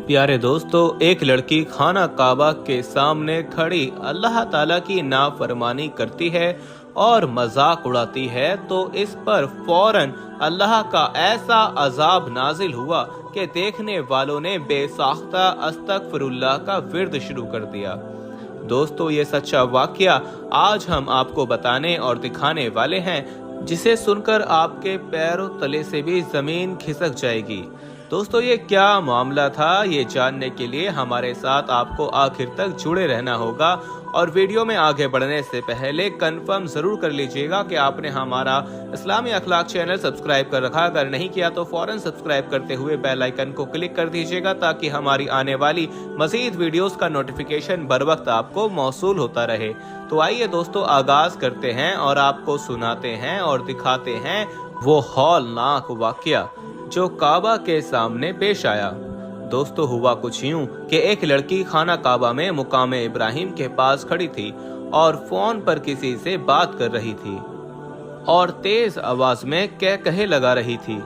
प्यारे दोस्तों, एक लड़की खाना काबा के सामने खड़ी अल्लाह ताला की नाफरमानी करती है और मजाक उड़ाती है तो इस पर फौरन अल्लाह का ऐसा अजाब नाजिल हुआ कि देखने वालों ने बेसाख्ता अस्तगफिरुल्लाह का विर्द शुरू कर दिया। दोस्तों, ये सच्चा वाकया आज हम आपको बताने और दिखाने वाले हैं, जिसे सुनकर आपके पैरों तले से भी जमीन खिसक जाएगी। दोस्तों, ये क्या मामला था, ये जानने के लिए हमारे साथ आपको आखिर तक जुड़े रहना होगा और वीडियो में आगे बढ़ने से पहले कंफर्म जरूर कर लीजिएगा कि आपने हमारा इस्लामी अखलाक चैनल सब्सक्राइब कर रखा। अगर नहीं किया तो फौरन सब्सक्राइब करते हुए बेल आइकन को क्लिक कर दीजिएगा ताकि हमारी आने वाली मजीद वीडियोस का नोटिफिकेशन बर वक्त आपको मौसूल होता रहे। तो आइए दोस्तों, आगाज करते हैं और आपको सुनाते हैं और दिखाते हैं वो हौलनाक वाकया जो काबा के सामने पेश आया। दोस्तों, हुआ कुछ यूं कि एक लड़की खाना काबा में मुकाम इब्राहिम के पास खड़ी थी और फोन पर किसी से बात कर रही थी और तेज आवाज में कहे लगा रही थी।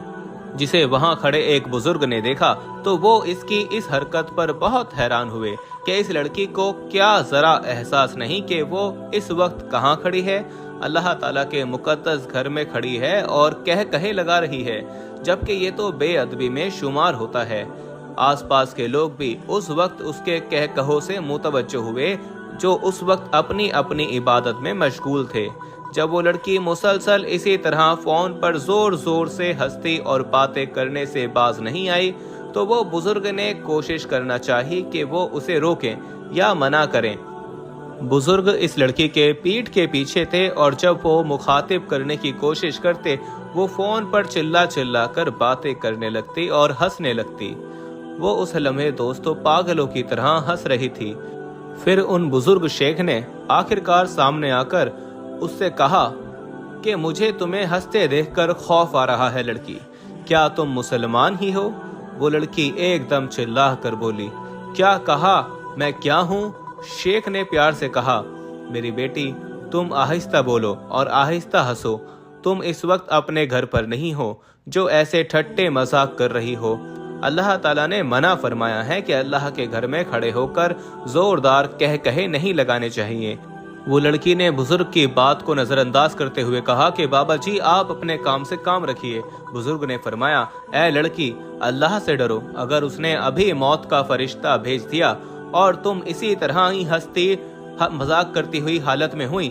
जिसे वहां खड़े एक बुजुर्ग ने देखा तो वो इसकी इस हरकत पर बहुत हैरान हुए कि इस लड़की को क्या जरा एहसास नहीं कि वो इस वक्त कहाँ खड़ी है। अल्लाह ताला के मुकद्दस घर में खड़ी है और कहे लगा रही है, जबकि ये तो बेअदबी में शुमार होता है। आसपास के लोग भी उस वक्त उसके कहो से मुतवज्जो हुए, जो उस वक्त अपनी अपनी इबादत में मशगूल थे। जब वो लड़की मुसलसल इसी तरह फोन पर जोर जोर से हंसती और बातें करने से बाज नहीं आई तो वो बुजुर्ग ने कोशिश करना चाहिए कि वो उसे रोकें या मना करें। बुजुर्ग इस लड़की के पीठ के पीछे थे और जब वो मुखातिब करने की कोशिश करते वो फोन पर चिल्ला कर बातें करने लगती और हंसने लगती। वो उस लम्हे दोस्तों पागलों की तरह हंस रही थी। फिर उन बुजुर्ग शेख ने आखिरकार सामने आकर उससे कहा कि मुझे तुम्हें हंसते देखकर खौफ आ रहा है लड़की, क्या तुम मुसलमान ही हो? वो लड़की एकदम चिल्ला कर बोली, क्या कहा? मैं क्या हूँ? शेख ने प्यार से कहा, मेरी बेटी, तुम आहिस्ता बोलो और आहिस्ता हंसो। तुम इस वक्त अपने घर पर नहीं हो जो ऐसे ठट्टे मजाक कर रही हो। अल्लाह ताला ने मना फरमाया है कि अल्लाह के घर में खड़े होकर जोरदार कहे नहीं लगाने चाहिए। वो लड़की ने बुजुर्ग की बात को नजरअंदाज करते हुए कहा कि बाबा जी, आप अपने काम से काम rखिए। बुजुर्ग ने फरमाया, ऐ लड़की, अल्लाह से डरो। अगर उसने अभी मौत का फरिश्ता भेज दिया और तुम इसी तरह ही हंसती मजाक करती हुई हालत में हुई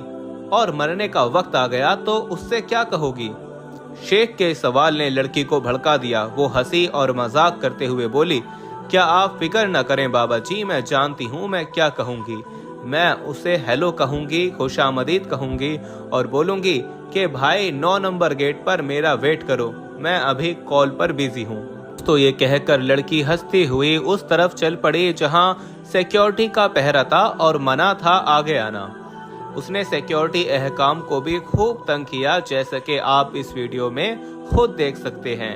और मरने का वक्त आ गया तो उससे क्या कहोगी? शेख के सवाल ने लड़की को भड़का दिया। वो हंसी और मजाक करते हुए बोली, क्या आप फिक्र न करें बाबा जी, मैं जानती हूँ मैं क्या कहूँगी। मैं उसे हेलो कहूँगी, खुशामदीद कहूँगी और बोलूँगी कि भाई 9 नंबर गेट पर मेरा वेट करो, मैं अभी कॉल पर बिजी हूँ। तो ये कहकर लड़की हंसती हुई उस तरफ चल पड़ी जहां सिक्योरिटी का पहरा था और मना था आगे आना। उसने सिक्योरिटी अहकाम को भी खूब तंग किया, जैसा कि आप इस वीडियो में खुद देख सकते हैं।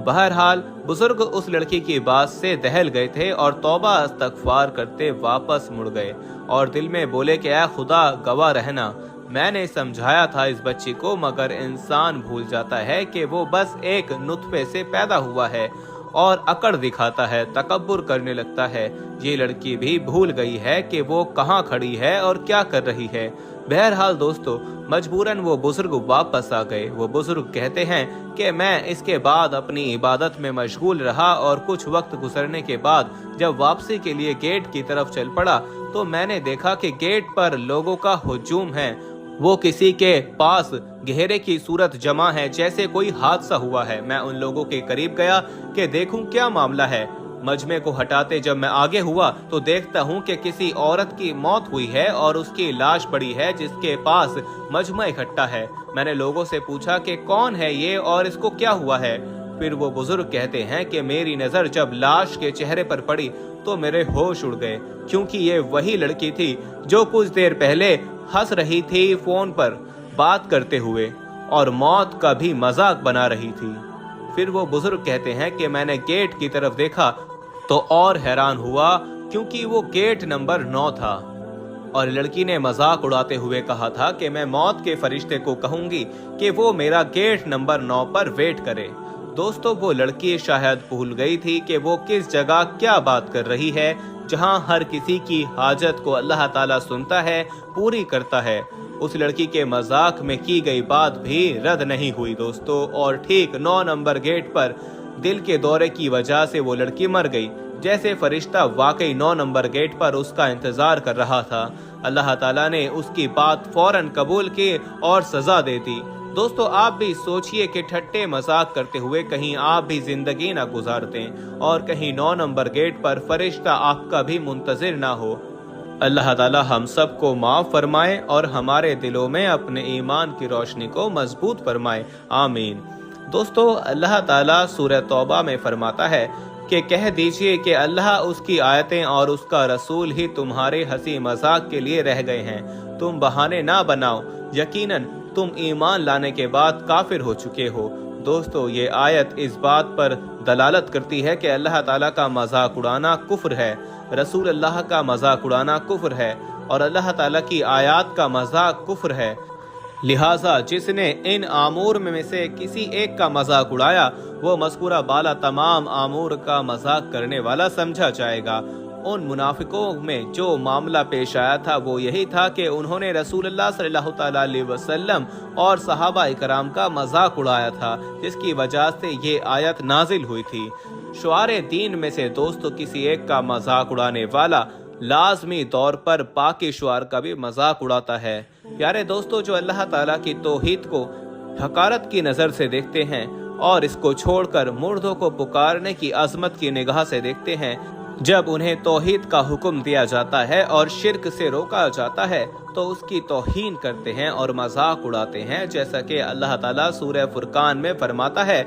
बहरहाल बुजुर्ग उस लड़की की बात से दहल गए थे और तौबा इस्तगफार करते वापस मुड़ गए और दिल में बोले कि ऐ खुदा, गवाह रहना, मैंने समझाया था इस बच्ची को, मगर इंसान भूल जाता है कि वो बस एक नुत्फे से पैदा हुआ है और अकड़ दिखाता है, तकब्बुर करने लगता है। ये लड़की भी भूल गई है कि वो कहाँ खड़ी है और क्या कर रही है। बहरहाल दोस्तों, मजबूरन वो बुजुर्ग वापस आ गए। वो बुजुर्ग कहते हैं कि मैं इसके बाद अपनी इबादत में मशगूल रहा और कुछ वक्त गुजरने के बाद जब वापसी के लिए गेट की तरफ चल पड़ा तो मैंने देखा कि गेट पर लोगों का हुजूम है। वो किसी के पास घेरे की सूरत जमा है, जैसे कोई हादसा हुआ है। मैं उन लोगों के करीब गया कि देखूं क्या मामला है। मजमे को हटाते जब मैं आगे हुआ तो देखता हूं कि किसी औरत की मौत हुई है और उसकी लाश पड़ी है जिसके पास मजमा इकट्ठा है। मैंने लोगों से पूछा कि कौन है ये और इसको क्या हुआ है। फिर वो बुजुर्ग कहते हैं कि मेरी नजर जब लाश के चेहरे पर पड़ी तो मेरे होश उड़ गए, क्योंकि ये वही लड़की थी जो कुछ देर पहले हंस रही थी फोन पर बात करते हुए और मौत का भी मजाक बना रही थी। फिर वो बुजुर्ग कहते हैं कि मैंने गेट की तरफ देखा तो और हैरान हुआ, क्योंकि वो गेट नंबर 9 था और लड़की ने मजाक उड़ाते हुए कहा था कि मैं मौत के फरिश्ते को कहूंगी कि वो मेरा गेट नंबर 9 पर वेट करे। दोस्तों वो लड़की शायद भूल गई थी कि वो किस जगह क्या बात कर रही है, जहां हर किसी की हाजत को अल्लाह ताला सुनता है, पूरी करता है। उस लड़की के मजाक में की गई बात भी रद्द नहीं हुई दोस्तों, और ठीक 9 नंबर गेट पर दिल के दौरे की वजह से वो लड़की मर गई। जैसे फरिश्ता वाकई 9 नंबर गेट पर उसका इंतजार कर रहा था, अल्लाह ताला ने उसकी बात फौरन कबूल की और सजा दे दी। दोस्तों आप भी सोचिए कि ठट्टे मजाक करते हुए कहीं आप भी जिंदगी ना गुजार दें और कहीं 9 नंबर गेट पर फरिश्ता आपका भी मुंतजिर ना हो। अल्लाह ताला हम सब को माफ फरमाए और हमारे दिलों में अपने ईमान की रोशनी को मजबूत फरमाए, आमीन। दोस्तों अल्लाह ताला सूरह तौबा में फरमाता है कि कह दीजिए कि अल्लाह, उसकी आयतें और उसका रसूल ही तुम्हारे हंसी मजाक के लिए रह गए हैं। तुम बहाने ना बनाओ, यकीनन तुम ईमान लाने के बाद काफिर हो चुके हो। दोस्तों ये आयत इस बात पर दलालत करती है कि अल्लाह ताला का मजाक उड़ाना कुफ्र है, रसूल अल्लाह का मजाक उड़ाना कुफ्र है और अल्लाह ताला की आयत का मजाक कुफ्र है। लिहाजा जिसने इन आमूर में से किसी एक का मजाक उड़ाया वो मज़कूरा बाला तमाम आमूर का मजाक करने वाला समझा जाएगा। उन मुनाफिकों में जो मामला पेश आया था वो यही था कि उन्होंने रसूलुल्लाह सल्लल्लाहु अलैहि वसल्लम और सहाबा इकराम का मजाक उड़ाया था, जिसकी वजह से ये आयत नाजिल हुई थी। शुआरे दीन में से दोस्तों किसी एक का मजाक उड़ाने वाला लाजमी तौर पर बाकी शुआर का भी मजाक उड़ाता है। प्यारे दोस्तों जो अल्लाह ताला की तौहीद को हकारत की नज़र से देखते हैं और इसको छोड़कर मुर्दों को पुकारने की अजमत की निगाह से देखते हैं, जब उन्हें तौहीद का हुक्म दिया जाता है और शिर्क से रोका जाता है तो उसकी तौहीन करते हैं और मजाक उड़ाते हैं, जैसा कि अल्लाह ताला सूरह फुरकान में फरमाता है,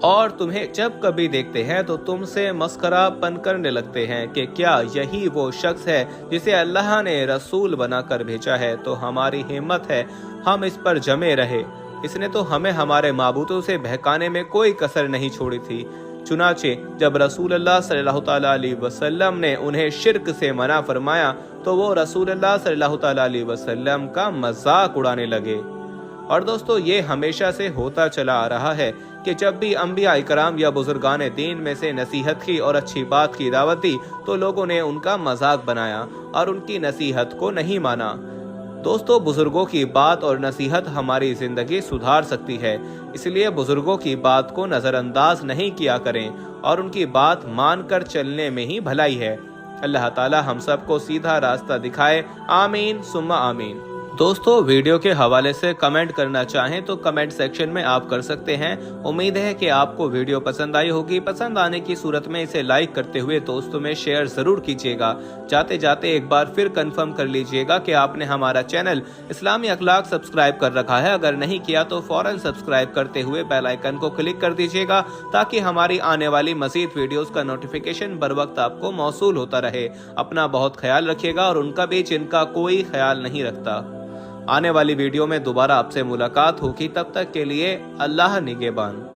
और तुम्हें जब कभी देखते हैं तो तुमसे मस्खरापन करने लगते हैं कि क्या यही वो शख्स है जिसे अल्लाह ने रसूल बनाकर भेजा है। तो हमारी हिम्मत है हम इस पर जमे रहे, इसने तो हमें हमारे माबूदों से बहकाने में कोई कसर नहीं छोड़ी थी। चुनाचे जब रसूलुल्लाह सल्लल्लाहु अलैहि वसल्लम ने उन्हें शिर्क से मना फरमाया तो वो रसूलुल्लाह सल्लल्लाहु अलैहि वसल्लम का मजाक उड़ाने लगे। और दोस्तों ये हमेशा से होता चला आ रहा है कि जब भी अंबिया इकराम या बुजुर्गान दीन में से नसीहत की और अच्छी बात की दावत दी तो लोगों ने उनका मजाक बनाया और उनकी नसीहत को नहीं माना। दोस्तों बुजुर्गों की बात और नसीहत हमारी जिंदगी सुधार सकती है, इसलिए बुजुर्गों की बात को नजरअंदाज नहीं किया करें और उनकी बात मानकर चलने में ही भलाई है। अल्लाह ताला हम सबको सीधा रास्ता दिखाए, आमीन सुम्मा आमीन। दोस्तों वीडियो के हवाले से कमेंट करना चाहें तो कमेंट सेक्शन में आप कर सकते हैं। उम्मीद है कि आपको वीडियो पसंद आई होगी। पसंद आने की सूरत में इसे लाइक करते हुए दोस्तों में शेयर जरूर कीजिएगा। जाते जाते एक बार फिर कंफर्म कर लीजिएगा कि आपने हमारा चैनल इस्लामी अखलाक सब्सक्राइब कर रखा है। अगर नहीं किया तो फौरन सब्सक्राइब करते हुए बेल आइकन को क्लिक कर दीजिएगा ताकि हमारी आने वाली मजीद वीडियोस का नोटिफिकेशन बर वक्त आपको मौसूल होता रहे। अपना बहुत ख्याल रखिएगा और उनका भी जिनका कोई ख्याल नहीं रखता। आने वाली वीडियो में दोबारा आपसे मुलाकात होगी, तब तक के लिए अल्लाह निगहबान।